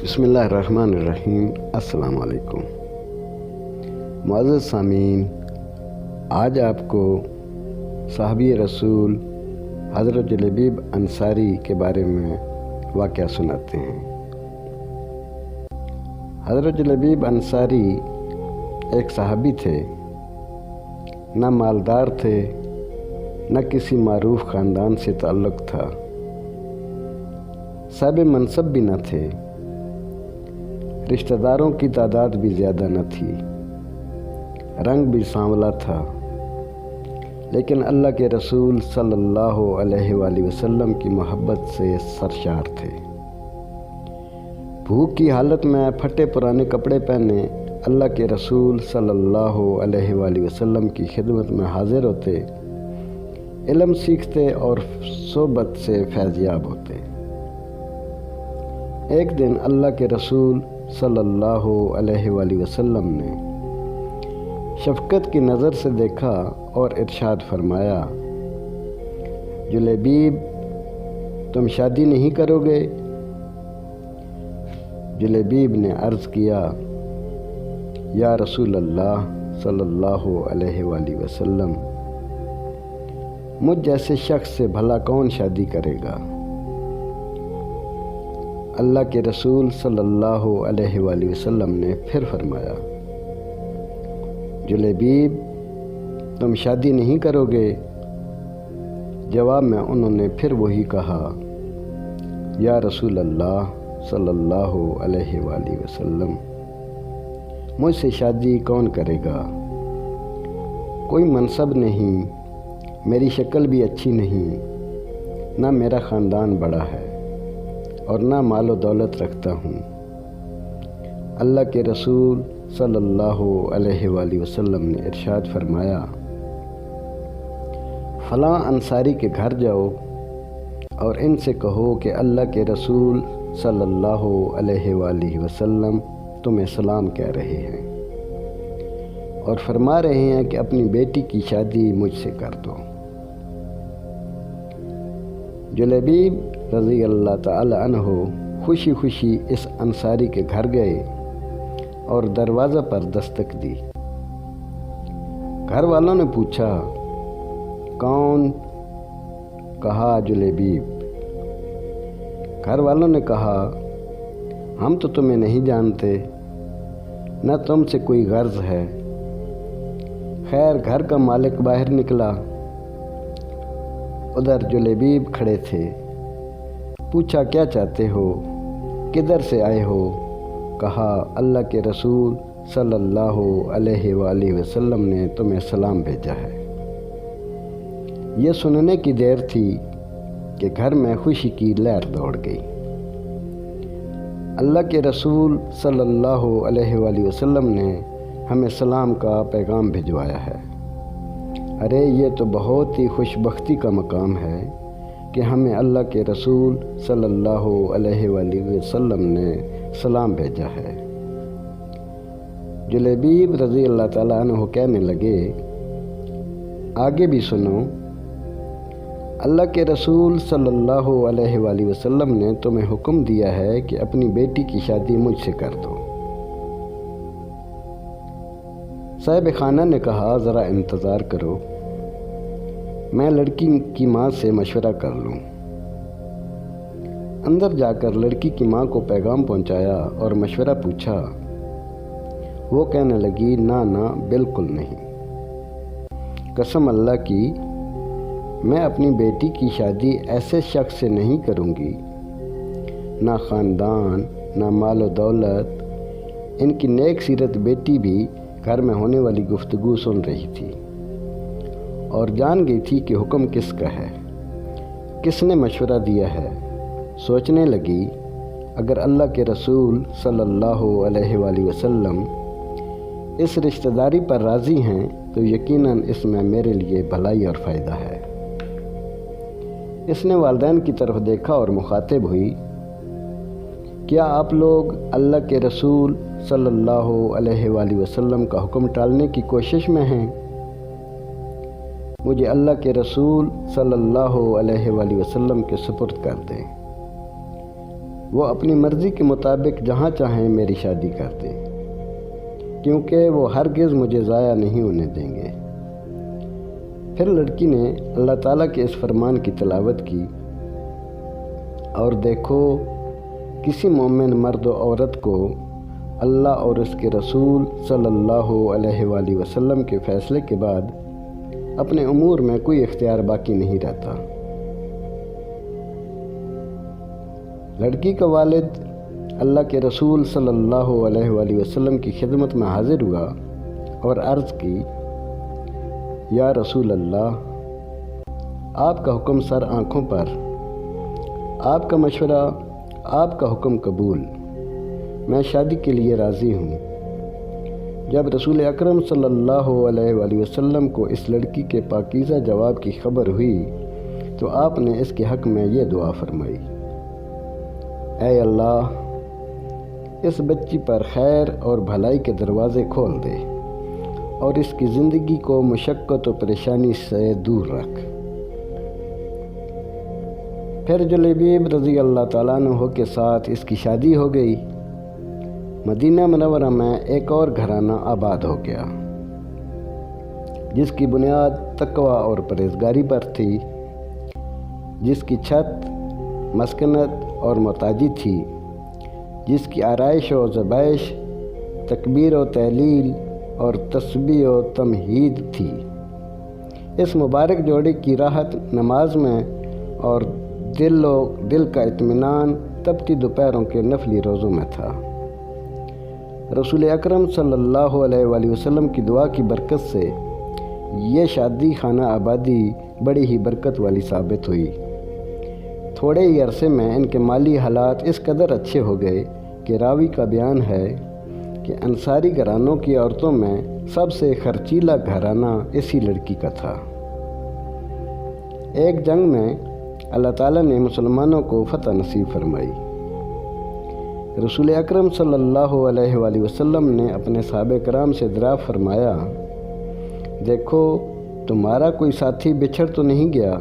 بسم اللہ الرحمن الرحیم۔ السلام علیکم معزز سامعین، آج آپ کو صحابی رسول حضرت جلیبیب انصاری کے بارے میں واقعہ سناتے ہیں۔ حضرت جلیبیب انصاری ایک صحابی تھے، نہ مالدار تھے نہ کسی معروف خاندان سے تعلق تھا، صاحب منصب بھی نہ تھے، رشتہ داروں کی تعداد بھی زیادہ نہ تھی، رنگ بھی سانولا تھا، لیکن اللہ کے رسول صلی اللہ علیہ وآلہ وسلم کی محبت سے سرشار تھے۔ بھوک کی حالت میں پھٹے پرانے کپڑے پہنے اللہ کے رسول صلی اللہ علیہ وآلہ وسلم کی خدمت میں حاضر ہوتے، علم سیکھتے اور صحبت سے فیض یاب ہوتے۔ ایک دن اللہ کے رسول صلی اللہ علیہ وآلہ وسلم نے شفقت کی نظر سے دیکھا اور ارشاد فرمایا، جلیبیب تم شادی نہیں کرو گے؟ جلیبیب نے عرض کیا، یا رسول اللہ صلی اللہ علیہ وآلہ وسلم، مجھ جیسے شخص سے بھلا کون شادی کرے گا؟ اللہ کے رسول صلی اللہ علیہ وآلہ وسلم نے پھر فرمایا، جلیبیب تم شادی نہیں کرو گے؟ جواب میں انہوں نے پھر وہی کہا، یا رسول اللہ صلی اللہ علیہ وآلہ وسلم، مجھ سے شادی کون کرے گا؟ کوئی منصب نہیں، میری شکل بھی اچھی نہیں، نہ میرا خاندان بڑا ہے اور نہ مال و دولت رکھتا ہوں۔ اللہ کے رسول صلی اللہ علیہ وآلہ وسلم نے ارشاد فرمایا، فلاں انصاری کے گھر جاؤ اور ان سے کہو کہ اللہ کے رسول صلی اللہ علیہ وآلہ وسلم تمہیں سلام کہہ رہے ہیں اور فرما رہے ہیں کہ اپنی بیٹی کی شادی مجھ سے کر دو۔ جلیبیب رضی اللہ تعالی عنہ خوشی خوشی اس انصاری کے گھر گئے اور دروازہ پر دستک دی۔ گھر والوں نے پوچھا، کون؟ کہا جلیبیب۔ گھر والوں نے کہا، ہم تو تمہیں نہیں جانتے، نہ تم سے کوئی غرض ہے۔ خیر گھر کا مالک باہر نکلا، ادھر جلیبیب کھڑے تھے۔ پوچھا، کیا چاہتے ہو؟ کدھر سے آئے ہو؟ کہا، اللہ کے رسول صلی اللہ علیہ وآلہ وسلم نے تمہیں سلام بھیجا ہے۔ یہ سننے کی دیر تھی کہ گھر میں خوشی کی لہر دوڑ گئی۔ اللہ کے رسول صلی اللہ علیہ وآلہ وسلم نے ہمیں سلام کا پیغام بھجوایا ہے۔ ارے یہ تو بہت ہی خوش بختی کا مقام ہے کہ ہمیں اللہ کے رسول صلی اللہ علیہ وآلہ وسلم نے سلام بھیجا ہے۔ جلیبیب رضی اللہ تعالیٰ عنہ کہنے لگے، آگے بھی سنو، اللہ کے رسول صلی اللہ علیہ وآلہ وسلم نے تمہیں حکم دیا ہے کہ اپنی بیٹی کی شادی مجھ سے کر دو۔ صاحب خانہ نے کہا، ذرا انتظار کرو، میں لڑکی کی ماں سے مشورہ کر لوں۔ اندر جا کر لڑکی کی ماں کو پیغام پہنچایا اور مشورہ پوچھا۔ وہ کہنے لگی، نہ بالکل نہیں، قسم اللہ کی، میں اپنی بیٹی کی شادی ایسے شخص سے نہیں کروں گی، نہ خاندان نہ مال و دولت۔ ان کی نیک سیرت بیٹی بھی گھر میں ہونے والی گفتگو سن رہی تھی اور جان گئی تھی کہ حکم کس کا ہے، کس نے مشورہ دیا ہے۔ سوچنے لگی، اگر اللہ کے رسول صلی اللہ علیہ وآلہ وسلم اس رشتہ داری پر راضی ہیں تو یقیناً اس میں میرے لیے بھلائی اور فائدہ ہے۔ اس نے والدین کی طرف دیکھا اور مخاطب ہوئی، کیا آپ لوگ اللہ کے رسول صلی اللہ علیہ وآلہ وسلم کا حکم ٹالنے کی کوشش میں ہیں؟ مجھے اللہ کے رسول صلی اللہ علیہ وآلہ وسلم کے سپرد کر دیں۔ وہ اپنی مرضی کے مطابق جہاں چاہیں میری شادی کر دیں، کیونکہ وہ ہرگز مجھے ضائع نہیں ہونے دیں گے۔ پھر لڑکی نے اللہ تعالیٰ کے اس فرمان کی تلاوت کی، اور دیکھو کسی مومن مرد و عورت کو اللہ اور اس کے رسول صلی اللہ علیہ وآلہ وسلم کے فیصلے کے بعد اپنے امور میں کوئی اختیار باقی نہیں رہتا۔ لڑکی کا والد اللہ کے رسول صلی اللہ علیہ وآلہ وسلم کی خدمت میں حاضر ہوا اور عرض کی، یا رسول اللہ، آپ کا حکم سر آنکھوں پر، آپ کا مشورہ، آپ کا حکم قبول، میں شادی کے لیے راضی ہوں۔ جب رسول اکرم صلی اللہ علیہ وآلہ وسلم کو اس لڑکی کے پاکیزہ جواب کی خبر ہوئی تو آپ نے اس کے حق میں یہ دعا فرمائی، اے اللہ، اس بچی پر خیر اور بھلائی کے دروازے کھول دے اور اس کی زندگی کو مشقت و پریشانی سے دور رکھ۔ پھر جلیبیب رضی اللہ تعالیٰ عنہ کے ساتھ اس کی شادی ہو گئی۔ مدینہ منورہ میں ایک اور گھرانہ آباد ہو گیا، جس کی بنیاد تقوی اور پرہیزگاری پر تھی، جس کی چھت مسکنت اور محتاجی تھی، جس کی آرائش و زبائش تکبیر و تحلیل اور تسبیح و تمہید تھی۔ اس مبارک جوڑے کی راحت نماز میں اور دل کا اطمینان تپتی دوپہروں کے نفلی روزوں میں تھا۔ رسول اکرم صلی اللہ علیہ وآلہ وسلم کی دعا کی برکت سے یہ شادی خانہ آبادی بڑی ہی برکت والی ثابت ہوئی۔ تھوڑے ہی عرصے میں ان کے مالی حالات اس قدر اچھے ہو گئے کہ راوی کا بیان ہے کہ انصاری گھرانوں کی عورتوں میں سب سے خرچیلا گھرانہ اسی لڑکی کا تھا۔ ایک جنگ میں اللہ تعالیٰ نے مسلمانوں کو فتح نصیب فرمائی۔ رسول اکرم صلی اللہ علیہ وآلہ وسلم نے اپنے صحابہ کرام سے دریافت فرمایا، دیکھو تمہارا کوئی ساتھی بچھڑ تو نہیں گیا؟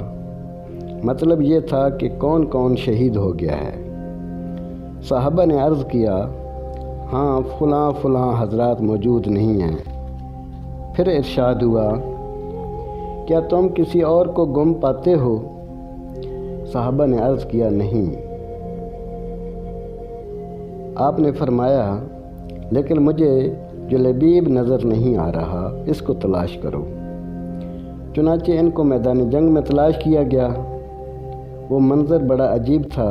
مطلب یہ تھا کہ کون کون شہید ہو گیا ہے؟ صحابہ نے عرض کیا، ہاں فلاں فلاں حضرات موجود نہیں ہیں۔ پھر ارشاد ہوا، کیا تم کسی اور کو گم پاتے ہو؟ صحابہ نے عرض کیا، نہیں۔ آپ نے فرمایا، لیکن مجھے جلیبیب نظر نہیں آ رہا، اس کو تلاش کرو۔ چنانچہ ان کو میدان جنگ میں تلاش کیا گیا۔ وہ منظر بڑا عجیب تھا۔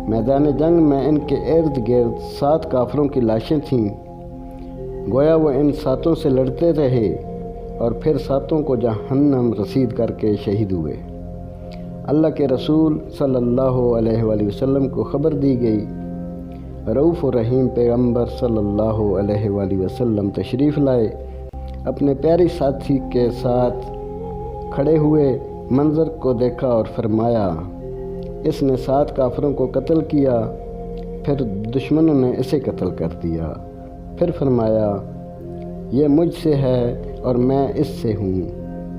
میدان جنگ میں ان کے ارد گرد 7 کافروں کی لاشیں تھیں، گویا وہ ان 7 سے لڑتے رہے اور پھر 7 کو جہنم رسید کر کے شہید ہوئے۔ اللہ کے رسول صلی اللہ علیہ وآلہ وسلم کو خبر دی گئی۔ رؤوف و رحیم پیغمبر صلی اللہ علیہ وآلہ وسلم تشریف لائے، اپنے پیارے ساتھی کے ساتھ کھڑے ہوئے، منظر کو دیکھا اور فرمایا، اس نے 7 کافروں کو قتل کیا، پھر دشمنوں نے اسے قتل کر دیا۔ پھر فرمایا، یہ مجھ سے ہے اور میں اس سے ہوں،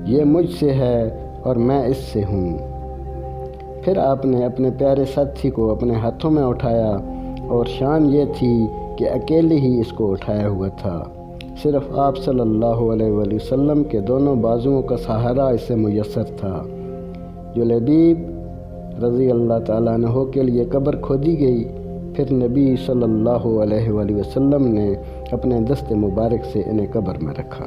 یہ مجھ سے ہے اور میں اس سے ہوں۔ پھر آپ نے اپنے پیارے ساتھی کو اپنے ہاتھوں میں اٹھایا اور شان یہ تھی کہ اکیلے ہی اس کو اٹھایا ہوا تھا، صرف آپ صلی اللہ علیہ وآلہ وسلم کے دونوں بازوؤں کا سہارا اسے میسر تھا۔ جلیبیب رضی اللہ تعالیٰ عنہ کے لیے قبر کھودی گئی، پھر نبی صلی اللہ علیہ وآلہ وسلم نے اپنے دست مبارک سے انہیں قبر میں رکھا۔